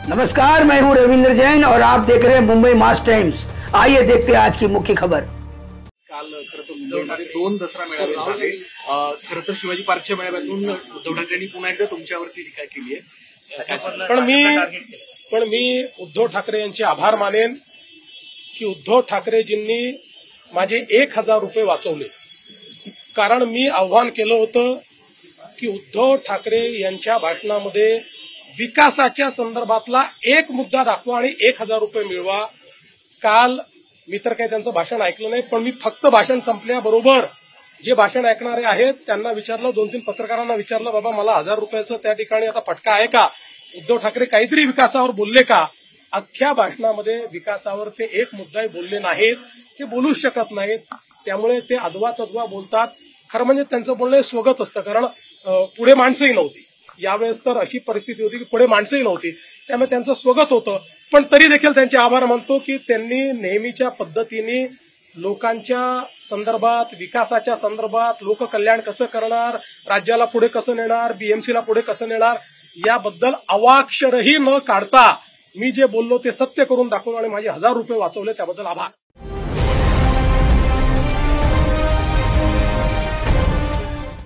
नमस्कार, मैं हूं रविंद्र जैन और आप देख रहे हैं मुंबई मास टाइम्स। आइए देखते हैं आज की मुख्य खबर। काल खरं तर मुंबईमध्ये 2 दसरा मेळावे झाले। खरं तर शिवाजी पार्कच्या मेळाव्यातून उद्धव ठाकरेंनी पुन्हा एकदा तुमच्यावरती टीका केली आहे। पण मी उद्धव ठाकरे यांचे आभार मानेन की उद्धव ठाकरेजींनी माझे 1000 रुपये वाचवले। कारण मी आव्हान केलं होतं की उद्धव ठाकरे यांच्या भाषणामध्ये विकासाच्या संदर्भातला एक मुद्दा दाखवा आणि 1000 रुपये मिळवा। काल मी तर काही त्यांचं भाषण ऐकलं नाही, पण मी फक्त भाषण संपल्याबरोबर जे भाषण ऐकणारे आहेत त्यांना विचारलं, 2-3 पत्रकारांना विचारलं, बाबा मला 1000 रुपयाचं त्या ठिकाणी आता फटका आहे का? उद्धव ठाकरे काहीतरी विकासावर बोलले का? अख्ख्या भाषणामध्ये विकासावर ते एक मुद्दाही बोलले नाहीत, ते बोलूच शकत नाहीत। त्यामुळे ते अदवा तद्वा बोलतात। खरं म्हणजे त्यांचं बोलणं स्वगत असतं, कारण पुढे माणसंही नव्हती। यावेळेस तर अशी परिस्थिती होती की पुढे माणसंही नव्हती, त्यामुळे त्यांचं स्वगत होतं। पण तरी देखील त्यांचे आभार मानतो की त्यांनी नेहमीच्या पद्धतीने लोकांच्या संदर्भात, विकासाच्या संदर्भात, लोककल्याण कसं करणार, राज्याला पुढे कसं नेणार, बीएमसीला पुढे कसं नेणार याबद्दल अवाक्षरही न काढता मी जे बोललो ते सत्य करून दाखवलं आणि माझे 1000 रुपये वाचवले, त्याबद्दल आभार।